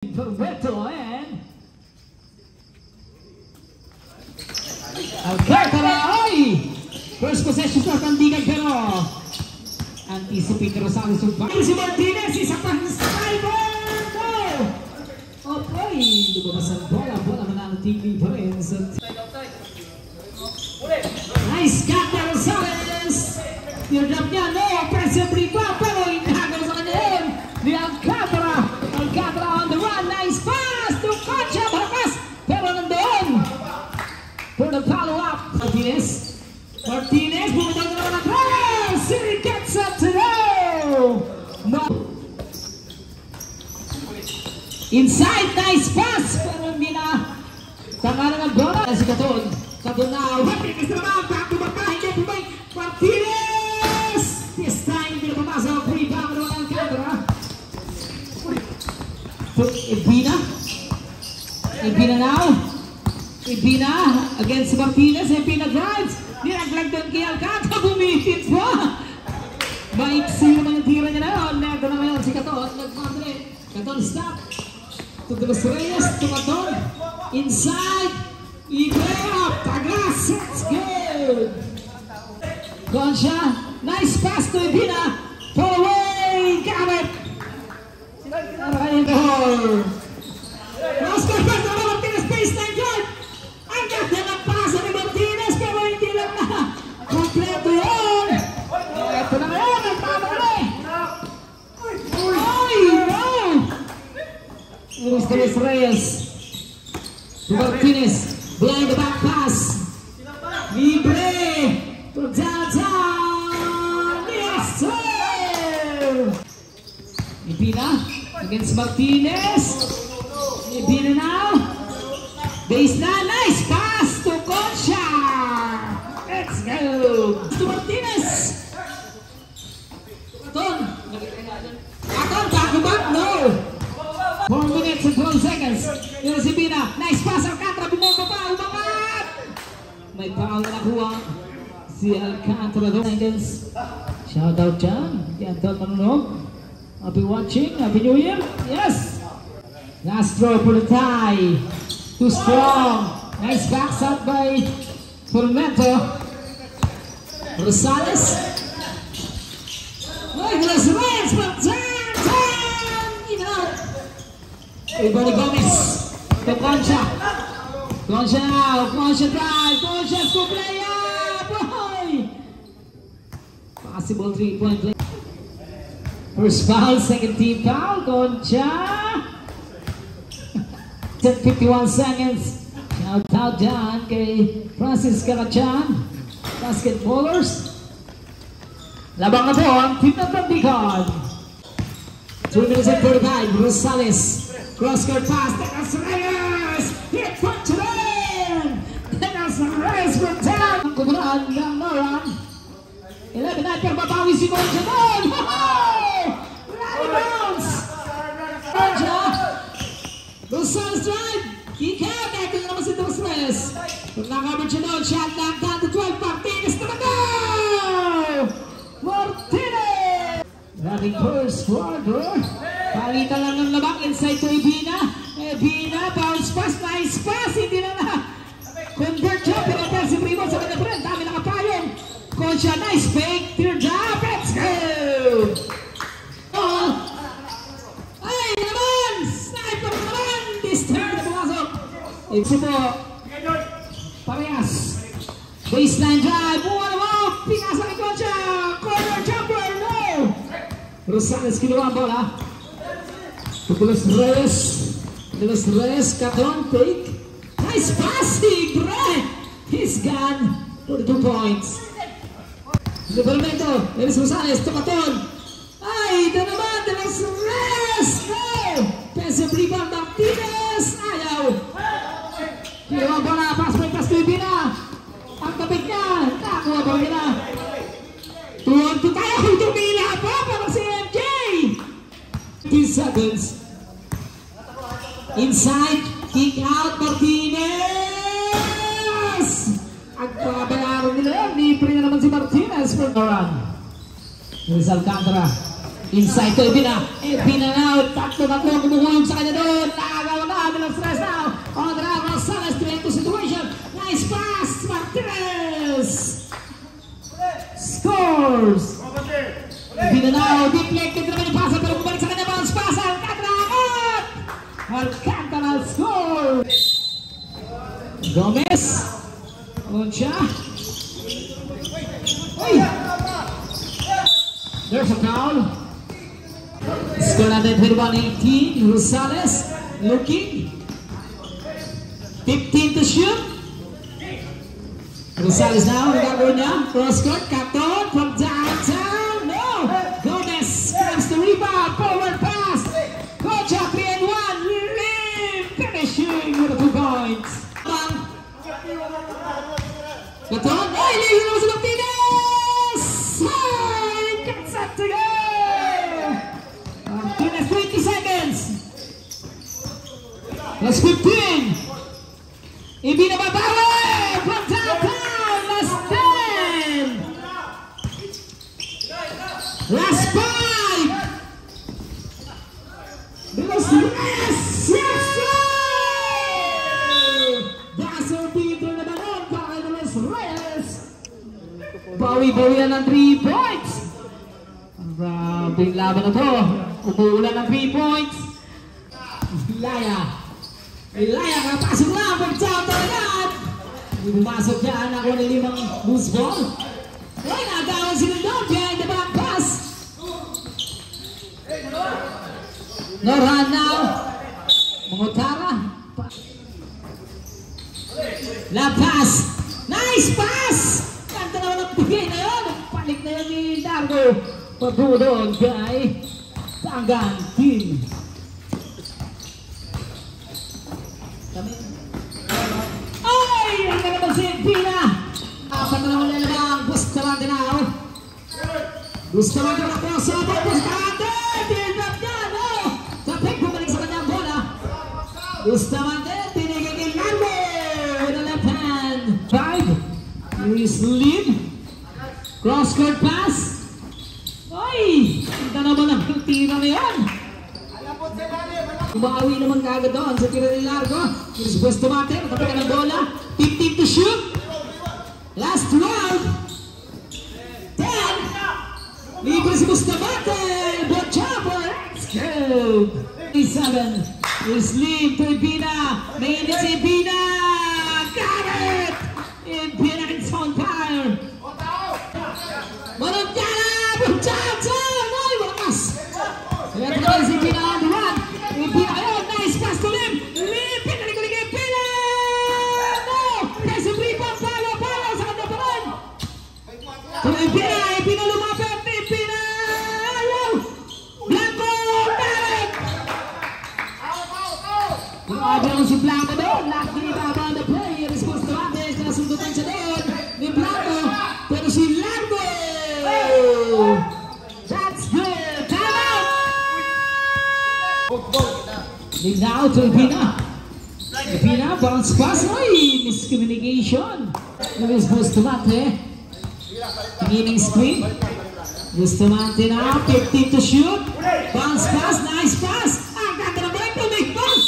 Roberto and Alcantara. First possession for Pandigan, pero anticipate Rosales yung back. Si Martinez, isa pang striker! Okay, lumabas ang bola manalo TV pa rin. Nice cut na Rosales! Yung drop niya, no, pressure free pa, pero inagal sa kanya yun. Ni Alcantara on the run, nice pass to Concha, malakas, pero nandoon. For the follow-up, Martinez, bumitaw na naman ang cross! He gets up to go! Inside, nice pass! Pero hindi na tanga ng bola. Si Katon na, Martinez naman, back to back, hindi pumay, Martinez! This time, hindi na pumasok, rebound naman ang Alcantara. So, Ebina now. Ebina against Martinez. Ebina drives. Nilaglag doon kay Alcantara. Bumitit pa. Maiksi naman yung tira niya na yun. Nerdo na ngayon si Katon. Nagmadre. Katon stop. To the Reyes. To Katon. Inside. Ibrahim up. Tagas. It's good. Concha. Nice pass to Ebina. Pull away. Got it. Goal. Oscar pass na Martinez. Baseline guard. Ang ganda ng pasa ni Martinez. Pero hindi lang na kompleto yun. Ito na ngayon. Ang tama na eh. Ay, no. Luis Reyes to Martinez. Behind the back pass. Libre. To downtown. Yes, sir. Ibina against Martinez. Ibina now. Baseline, nice pass to Concha. Let's go. To Martinez. Aton, back to back, no. 4 minutes and 12 seconds. Yun si Ibina. Nice pass, Alcantara. Bumomba pa, umangat. May foul na nakuha si Alcantara. Shout out dyan. Yan, manunog. Happy watching, Happy New Year. Yes. Last throw for the tie. Too strong. Nice backs up by Formento. Rosales. Nicholas Reyes from downtown. Even out. Everybody Gomez. To Concha. Concha now. Concha drive. Concha to play up. Boy. Possible 3-point play. First foul, second team foul, Concha. 51 seconds. Shout out dyan kay Francis Carachan. Basketballers. Labang na po ang team ng Pandigan. 2 minutes and 45. Rosales. Cross-court pass. Tenas Reyes. Hit for Turin. Tenas Reyes from down. Ang kuburan ng Noran. 11 na pero babawi si Concha doon. Bounce! Concha! Rosales drive! Kick out! Ito na naman si Rosales. Pag nakabit siya doon, shot down down to 12. Martinez na go! Martinez! Running first quarter. Palitan lang ng labak inside to Ebina. Ebina, bounce pass, nice pass. Hindi na convert siya. Pero si Primo sa kanya friend. Dami nakapayong. Concha, nice fake. Teardrop. Let's go! Ay naman! Sniper naman! This turn na pumasok. Ito po. Parehas. Baseline drive. Buwan mo! Pinasa ni Concha! Corner jumper! No! Rosales kinuha ang bola. Luis Reyes. Katon take. Nice passing! Brett! He's gone for the 2 points. Libermento. Luis Rosales. Tukaton. Ay, ito naman, Luis Reyes! No! Defensive rebound, Martinez! Ayaw! Kinuha ba na, pass to Ibina! Ang tapik niya! Nakuha ba niya? 2-on-2 tayo! Tumila pa para si MJ! 2 seconds. Inside, kick out, Martinez! Ang pagkabayaro nila, libre na naman si Martinez for the run. Luis Alcantara. Inside to Ebina. Pinanaw, tatlo kumukulong sa kanya doon. Nagawa na, bilang stress now. On the ground, Rosales, 3-2 situation. Nice pass, Martinez. Scores. Pinanaw, deflected naman yung pasa, pero bumalik sa kanya, bounce pass, Alcantara out. Alcantara score. Gomez. Uncha. Hey. There's a foul. Score natin 21-18. Rosales looking. 15 to shoot. Rosales now. Nagagawin niya. Cross court. Captain from downtown. No. Gomez grabs the rebound. Forward pass. Kocha 3-1. Lim finishing with the 2 points. Captain. Ay, lihin naman sa Martinez. Ay, gets up to go. 20 seconds. Plus 15. Hindi na mabawi. From downtown. Last 10. Last 5. Bilas Reyes. Yes! Buzzer beater na naman para kay Bilas Reyes. Bawi-bawian ng 3 points. Grabe yung laban na to. Umuulan ng 3 points. Ilaya, kapasok lang. Pag-down talaga. Pumasok dyan ako ng 5 loose ball. Ay, nagawan sila doon. Behind the back pass. No run now. Mangutara. La pass. Nice pass. Kanta naman ang bigay na yun. Panik na yun ni Dargo. Pagdudon kay Tangan Team. Ay! Ang ka naman si Pina. Apat na naman lalabang. Bustamante na. Bustamante na po sa abang. Bustamante! Pinag niya. No! Kapag bumalik sa kanyang bola. Bustamante. Tinigil kay Largo. With the left hand. 5. Luis Lim. Cross court pass. Ay! Ganda naman ang tira na yan. Umawi naman kagad doon sa tira ni Largo. Here's Bustamante. Matapitan ng bola. 15 to shoot. Last round. 10. Libre si Bustamante. Bochapa. Let's go. 37. Here's Lim to Ibina. Mainit si Ibina. Got it. Ibina is on fire. Manong Johnson! Ay, wakas! Kaya tuloy si Pina on the run. Pina, ayun, nice pass to Lim. Lim, pinalik kay Pina! No! Kasi rebound, palo sa kanya pa rin. Tuloy Pina lumapit. Pina! Ayaw! Blanco! Derek! Grabe naman si Blanco doon. Lucky baba on the play. Response to Andes. Nasundutan siya doon ni Blanco. Pero si Largo! That's good. Time out. Now to Ibina. Ibina bounce pass. Ay, miscommunication. Luis Bustamante. Beginning screen. Bustamante now. 15 to shoot. Bounce pass. Nice pass. Ang ganda na break to make pass.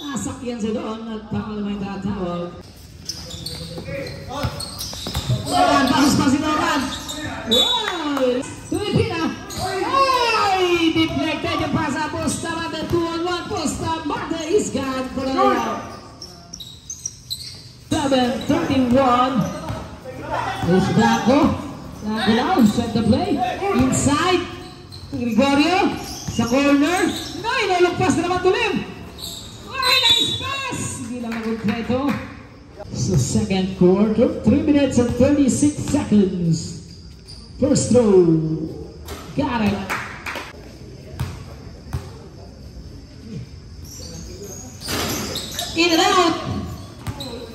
Nasakyan siya doon at pangalan may tatawag. Noran, pass si Noran. Wow! Filipina! Ay! Deflected yung pasa. Bustamante 2-on-1. Bustamante is gone for the round. 7-31. There's Blanco. Blanco now. Set the play. Inside. Gregorio. Sa corner. Ay! Nalagpas na naman tulim. Ay! Nice pass! Hindi lang mag-completo. So second quarter. 3 minutes and 36 seconds. First throw. Got it. In and out.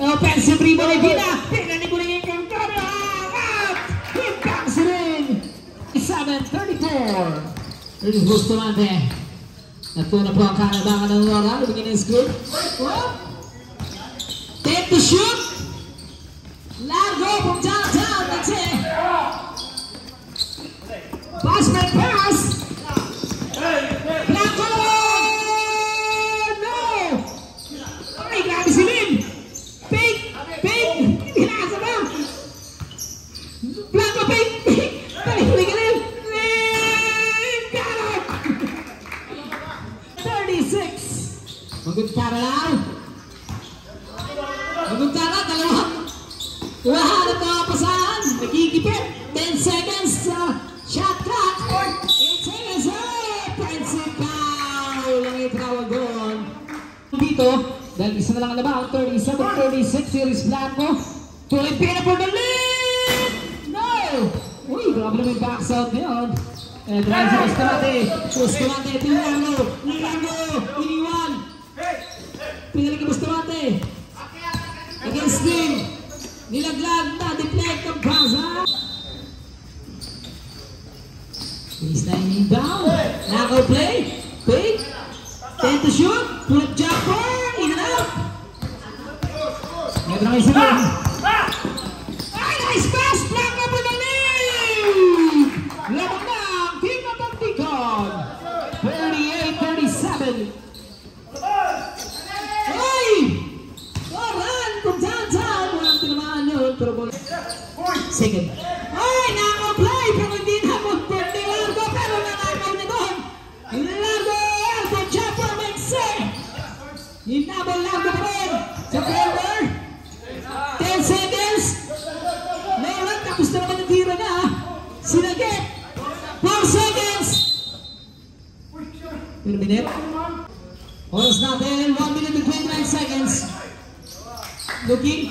Offensive rebound ni Pina. Pina ni Kuning yung camera. Out. Here comes it in. 7-34. There's Bustamante. Nagtuna po ang kanabangan ng Nora. Beginning scoop. Take the shoot. Largo from downtown. That's it. Pass. Magunta na lang. Magunta na, dalawang. Wahanap na pasahan. Nagigipit. 10 seconds. Shot clock. 8 seconds. Offensive foul. Ang itrawag doon. Dito, dahil isa na lang ang laban. 37-36. Series Blanco. Tuloy pina for the lead. No. Uy, grabe naman yung box out ngayon. Drive sa Bustamante. Bustamante. Pinarlo. Iniwan. Pinalik ang Bustamante. Against him. Nilaglag na. Deflect ang Baza. Baseline down. Knockout play. Quick. 10 to shoot. Pull-up jumper. In and out. Meron na may sila. Ay, nice pass. Black up on the lead. Labang na. Team of the Beacon. 38-37. Ay! Run from downtown. Walang tinamaan yun. Pero ball. Second. Ay, nakaplay. Pero hindi naman po ni Largo. Pero nanakaw niya doon. Largo. Elbow jumper. Makes sense. Hinabol Largo pa rin. Sa corner. 10 seconds. Meron. Tapos na naman ang tira na. Sinagit. 4 seconds. Per minute. Oras natin. 1 minute and 29 seconds. Looking.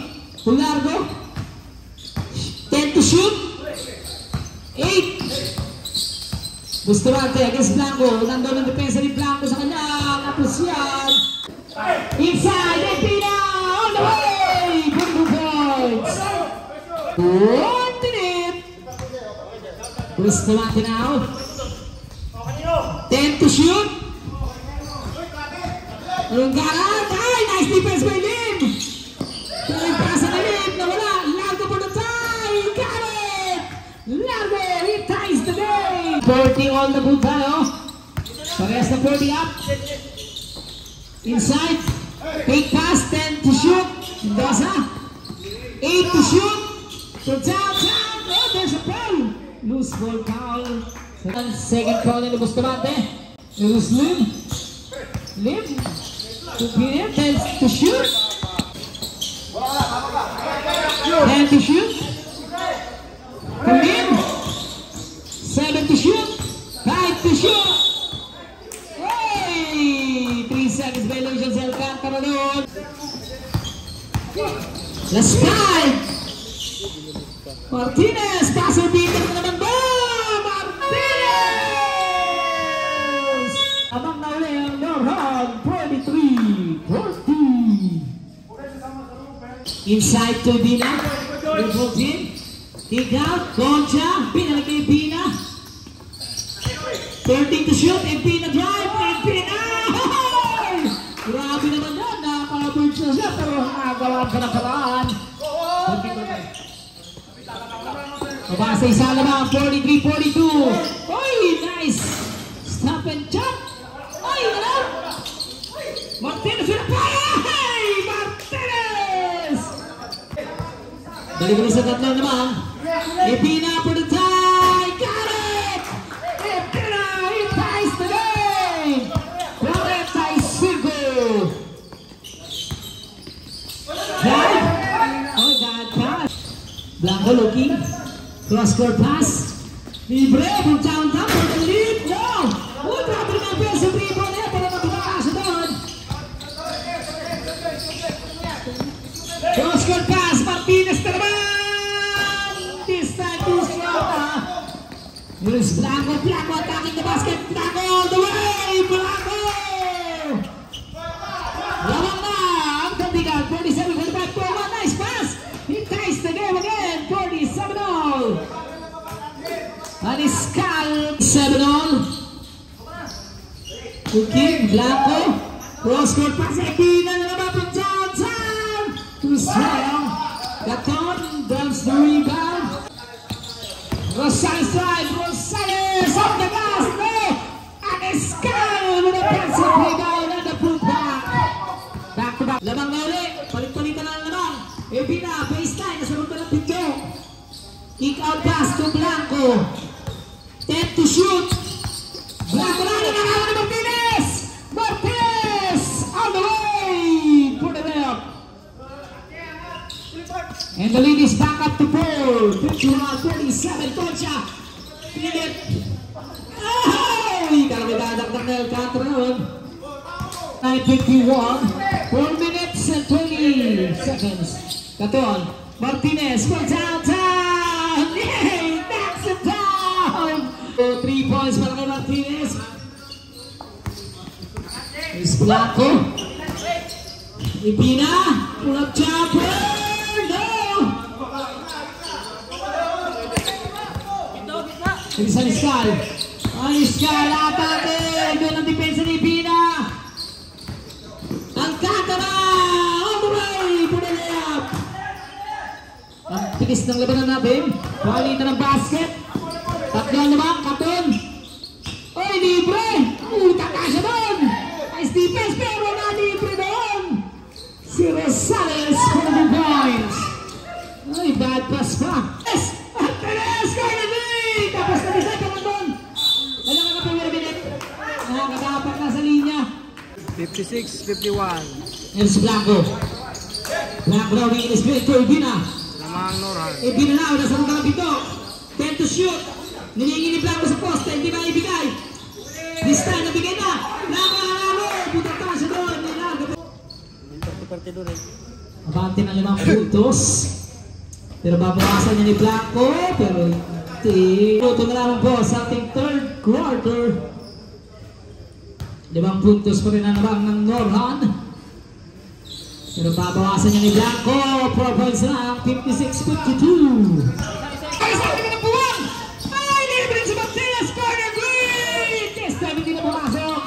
To Largo. 10 to shoot. 8. Bustamante against Blanco. Nandun ang depensa ni Blanco sa kanya. Tapos yan. Inside. Epina. On the way. 42 points. 1 minute. Bustamante now. 10 to shoot. Anong garat? Ay, nice defense by Lim. Pero yung pasa na Lim. Nawala. Largo for the tie. Got it. Largo. He ties the game. 40 on the boot tayo. Parehas na 40 up. Inside. Fake pass. 10 to shoot. Mendoza. 8 to shoot. To downtown. Oh, there's a foul. Loose ball foul. Second foul in the Bustamante. It was Lim. Lim. To Peter. 10 to shoot. 10 to shoot. To Lim. 7 to shoot. 5 to shoot. Hey! 3 seconds violation sa Alcantara doon. Last 5. Martinez. Passer dito na naman ba? Martinez! Abang na uli ang Norhan. 23-40. Inside to Bina. Good 14. Kick out. Concha. Pinalik kay Bina. 13 to shoot. Pina drive. Pina. Grabe naman yan. Nakaka-bird siya. Pero nakagawa ka na paraan. Mabasa isa naman. 43-42. Oy, nice. Stop and jump. Ay, ano? Martinez with a fire. Hey, Martinez. Balik ko sa tatlo naman. Epina for the tie. Got it. Epina, he ties the game. 45. Drive. Oh, that pass. Blanco looking. Cross-court pass. Libre from downtown for the lead. No. Oh, grabe naman ang best of rebound niya para matumakasa doon. Cross-court pass. Martinez na naman. This time too strong. Here's Blanco. Blanco attacking the basket. Blanco all the way. Blanco. Lamang na. Ang kandigan. 47-45. Nice pass. He ties the game again. 47-all. Aniscal. 7-all. Cooking. Blanco. Cross-court pass. Epina na naman from downtown. Too strong. Gaton. Dumps the rebound. Rosales drive. Rosales off the glass. No. Aniscal with a passive rebound and the putback. Back to back. Lamang na ulit. Palit-palitan na lamang. Epina. Baseline. Nasa ruta ng pito. Kick out pass to Blanco. 10 to shoot. Blanco na naman ni Martinez. Martinez on the way. And the lead is back up to 4. 51-47. Concha. Pinit. Ay! Karami-dadakdak na Alcantara yun. 9:51. 4 minutes and 20 seconds. Katon. Martinez for downtown. Yay! Knocks it down. 3 points para kay Martinez. Is Blanco. Ibina. Pull-up jumper. Isa ni Skal. Ay, Skal, atake! Doon ang depensa ni Pina. Alcantara! All the way! To the layup! Ang tinis ng labanan natin. Palitan ng basket. Tatlo naman, Katon. Ay, libre! Kakasya doon! Nice defense, pero na-libre doon! Si Rosales for the points. Ay, bad pass pa. Yes! Alcantara! Tapos na isa pa doon. Wala ka na po minute. Nakakadapat na sa linya. 56-51. Here's Blanco. Blanco daw yung in-split to Ibina. Lamang Noran. Ibina na, nasa mga kapito. 10 to shoot. Nilingi ni Blanco sa poste, hindi ba ibigay? This time, nabigay na. Blanco hararo. Buta pa siya doon. Abante ng 5 puntos. Pero babawasan niya ni Blanco. Pero ito na naman po sa ating third quarter. 5 puntos pa rin ang nabang ng Norhan. Pero babawasan niya ni Blanco. 4 points na ang 56-52. Ay, sa akin na buwang! Ay, libre si Martinez! Corner green! Test time hindi na pumasok.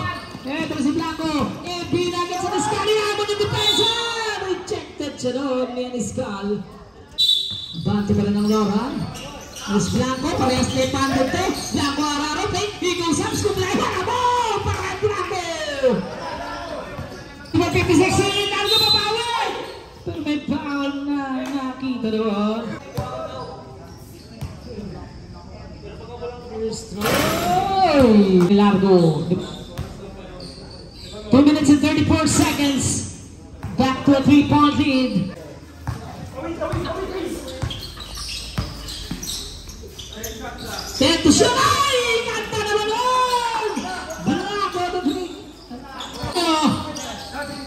Ito si Blanco. Binagay sa Niscal. Iamon yung depensa! Rejected siya doon ni Niscal. Bante pa rin ang Norhan. Mas Blanco, parehas na yung pandente. Blanco hararo, he goes up, scoop like harabo! Parang Blanco! 56, Largo mabawi! Pero may foul na nakita doon. First throw! Largo. 2 minutes and 34 seconds. Back to a 3-point lead. Teto siya! Ay! Kanta naman doon! Blanco to 3.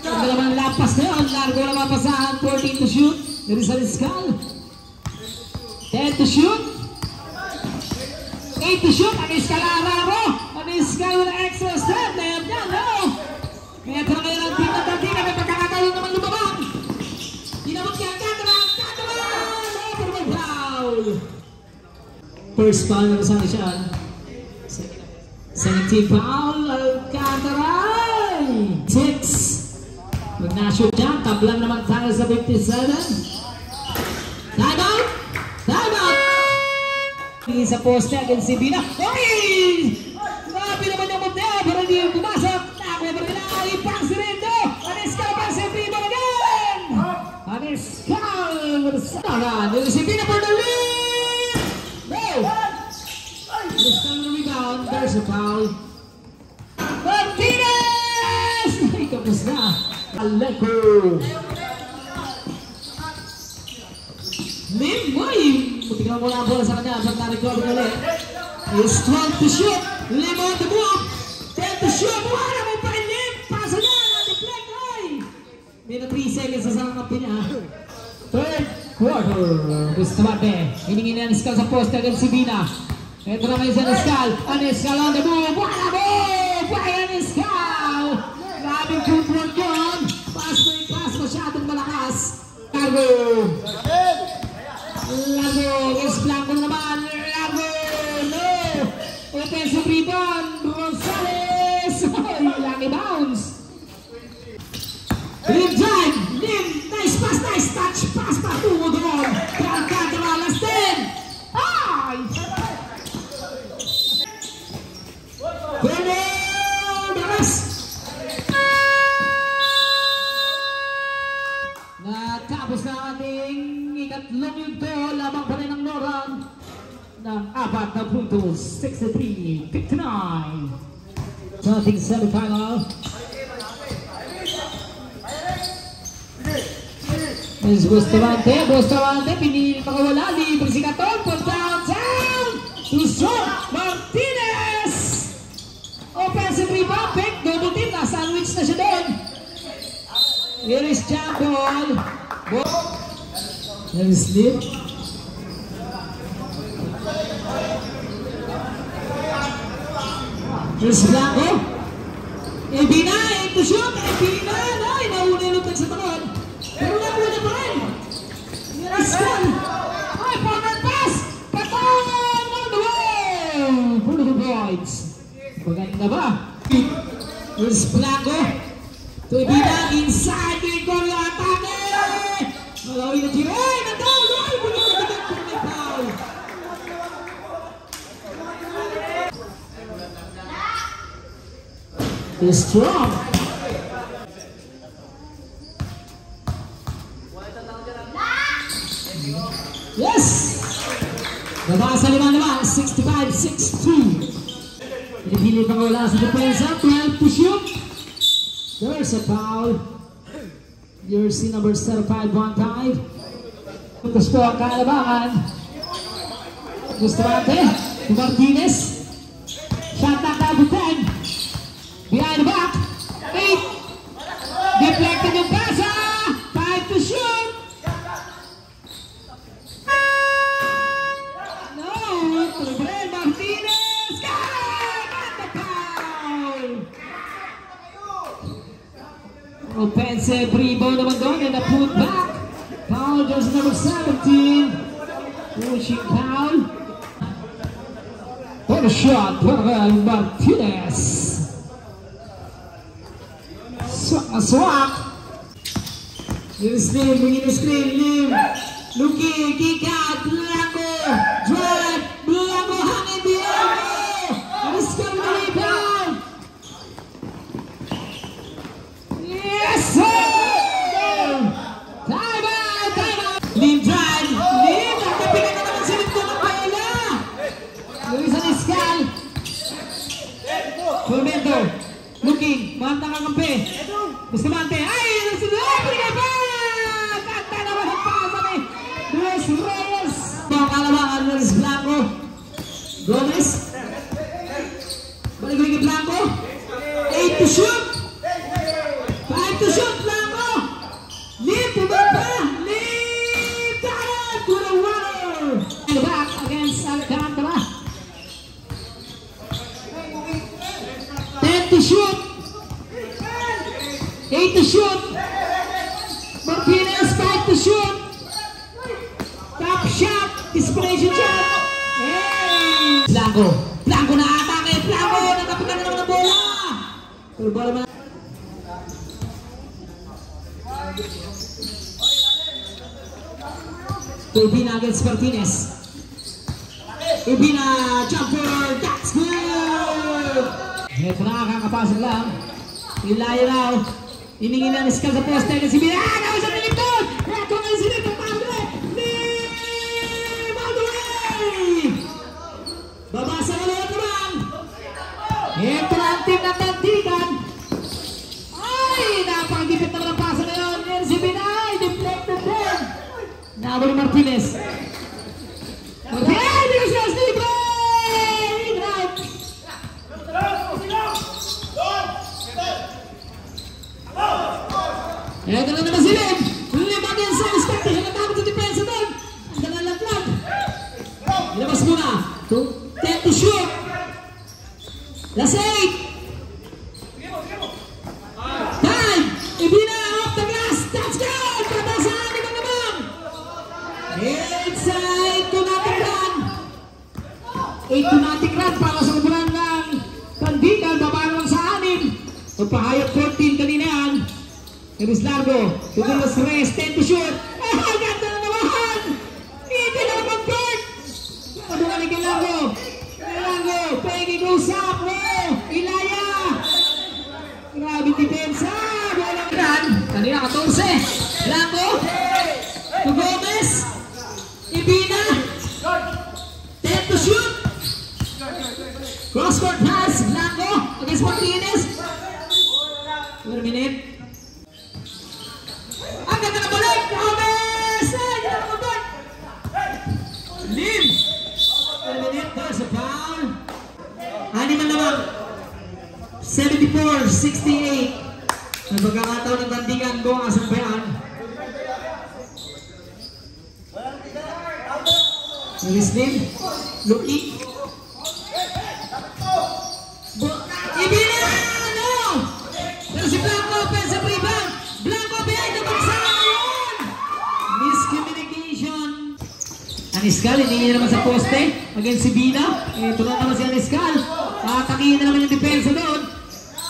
Ang dalawang lapas na yun. Largo na mapasahan. 14 to shoot. There is a Niscal. 10 to shoot. 8 to shoot. Ang Niscal hararo. Ang Niscal with an extra step. Layap niya. No! Kaya ito na ngayon ang team ng Dantina. May pagkakataon naman lumabang. Tinamot niya ang Alcantara. Alcantara! Over my foul. First foul na kasama siya. 17 foul, Alcantara! 6. Pag na-shoot dyan, tablang naman tayo sa 57. Time out! Time out! Tingin sa poste against si Bina. Ay! Grabe naman yung move niya, pero hindi yung pumasok. Nakuha pa rin na, ipang si Rindo. Aniscal pa si Primo again! Aniscal! Nilin si Bina for the lead! There's still a rebound. There's a foul. Martinez! Ay, kapos na. Aleko. Limboy! Puti ka mo lang bola sa kanya. Pag na-recover ulit. Is 12 to shoot. Lim on the move. 10 to shoot. Wala mo pa rin Lim. Pasa na. Deflect. Ay! May na 3 seconds sa sarang niya. Third quarter. Bustamante. Hiningin na Niscal sa post against si Bina. Ito naman yung Niscal. Niscal on the move. Wala mo! Kaya Niscal! Grabing footwork yun. Pass mo yung pass. Masyadong malakas. Largo. Largo. Yes, Blanco naman. Largo. No! Offensive rebound. Rosales. Lucky bounce. Lim drive. Lim. Nice pass. Nice touch. Pass pa. Tungo doon. Alcantara. Last 10. Ay! Natapos na ating ikatlong yugto. Lamang pa rin ang Norhan ng 4 na puntos. 63-59 sa ating semifinal. Bustamante, pinili makawala, libre si Katon, put downtown, to Sean Martinez! Offensive rebound, pick, double team, na-sandwich na siya doon. Here is jump ball. There is Lip. Here's Blanco. Ebina, to shoot, Ebina, ay, nauna yung lupit sa taon. Pero nauna pa rin. Here is Cal. Ay, forward pass. Katon on the way. For the points. Maganda ba? Here's Blanco. To Ebina, inside the goal yung atake. Malawin na tira. Ay, nandun. Ay, bulit na may foul. He's strong. Yes! Nabasa naman, 65-62. Pinipili pang wala sa depensa, 12 to shoot. There's a foul. Jersey number 0515. Puntos po ang kalabangan. Bustamante, Martinez. Shot knocked out to 10. Behind the back, 8. Deflected yung pasa. 5 to shoot. No, Gabriel Martinez. Got the foul. Offensive rebound naman doon and a put back. Foul just number 17. Pushing foul. What a shot para Martinez. Swak. Here's Lim, bringing the screen, Lim. Looking, kick out, Blanco. Drive, Blanco, hanging Blanco. He's coming to rebound. Yes, sir! Time out. Lim drive, Lim. Nakapigan na naman si Lim ko ng bola. Luis Aniscal. Tormento. Looking, mantang ang kampi. Bustamante, ay! Nasinabri ka ba? Kanta naman ang pasa ni Luis Reyes. Ang kalabangan, Luis Blanco. Gomez. Balik kay Blanco. 8 to shoot. 5 to shoot, Blanco. Lead to back pa. Lead down to the water. And back against Alcantara. 10 to shoot. 8 to shoot. Martinez, 5 to shoot. Top shot. Inspiration shot. Hey! Blanco. Blanco na atake. Blanco. Nakapitan na naman ng bola. Pero bola man. Ebina against Martinez. Ebina jumper. That's good. Ito na, kakapasok lang. Ilaya raw. Iningin na Aniscal sa poste na si Bina. Gawin sa piling doon! Ito nga si Lim. Pagpasok! Lim! All the way! Babasa na lahat naman. Ito na ang team ng Tantikan. Ay! Napakagipit naman ang pasa na yun. Yan si Bina. Deflected din. Nabalo Martinez. Martinez! Dito siya sa libre! In-out! Ito na naman si Lim. Lim again sa expectation. Natakot sa depensa doon. Ang dalalaglag. Ilabas muna. 10 to shoot. Last 8. Time. Ebina off the glass. That's good. Patasahan naman naman. Inside to nothing run. 8 to nothing run para sa kubulan ng Tandikan. Babangon sa 6. Magpahayap 14 kanina yan. Luis Largo, Luis Reyes, 10 to shoot. Oh, ganda na naman! Hindi na naman Bert! Ano na ni Largo? Largo, Peggy goes up. Oh, Ilaya! Grabe depensa! Walang run. Kanina 14. Largo, to Gomez. Ebina. 10 to shoot. Cross-court pass. Largo against Martinez. 1 minute. Ang ganda na balik! Gomez! 64-68. Ang pagkakataon ng Tandikan ko ang asampayan. Rislim, Luki. Ibina! Ano? Pero si Blanco, offensive rebound. Blanco behind the back sa ngayon. Miscommunication. Aniskal, hindi niya naman sa poste. Against si Bina. Ito na naman si Aniskal. Tatakihin na naman yung depensa doon.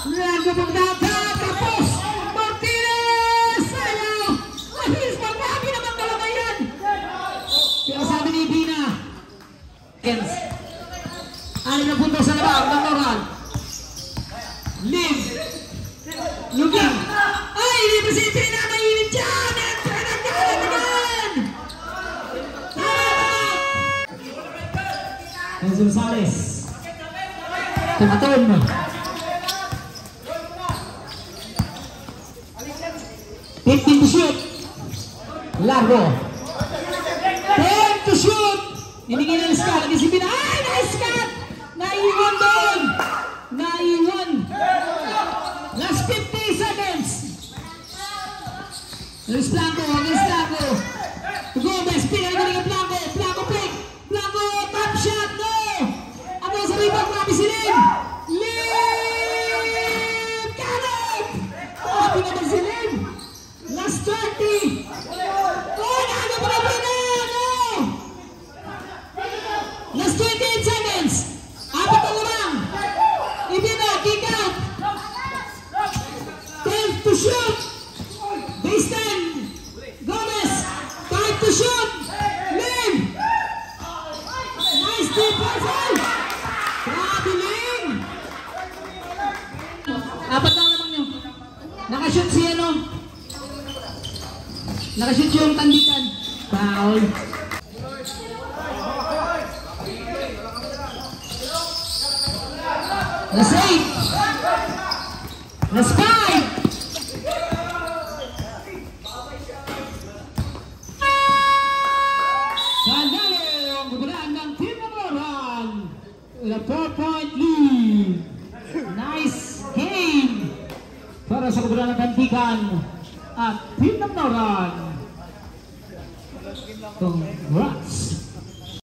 Blanco pang downtown. Tapos, Martinez! Ayaw! Ahis, marami naman talaga yan. Pero sabi ni Bina, Kens, 6 na punto sa labang ng Noran. Lim. Luging. Ay, hindi pa si Pina mainit dyan. Entra na galing naman. Enzo Rosales. Tumaton. 15 to shoot. Largo. 10 to shoot. Hinigin ang Ska. Lagi si Pina. Ay, nice cut. Naiwan doon. Naiwan. Last 50 seconds. There's Blanco. There's Blanco. Gomez. Pinagaling ang Blanco. Blanco pick. Blanco. Top shot. No. Ano sa rebound? Grabe si Lim. Lim. Kanog. Grabe naman si Lim. Last 30. Oh, naano pa na Pina. No. Last 28 seconds. Apat na lamang. Ibina. Kick out. 10 to shoot. Base 10. Gomez. 5 to shoot. Lim. Nice defense. Grabe Lim. Apat lang naman yun. Nakashoot si ano. Nakashoot yung Tandikan. Foul. Last 8. Last 5. Sandalo ang gugulaan ng Team Noran. A 4-point lead. Nice game para sa gugulaan ng Tandikan at Team Noran. Congrats.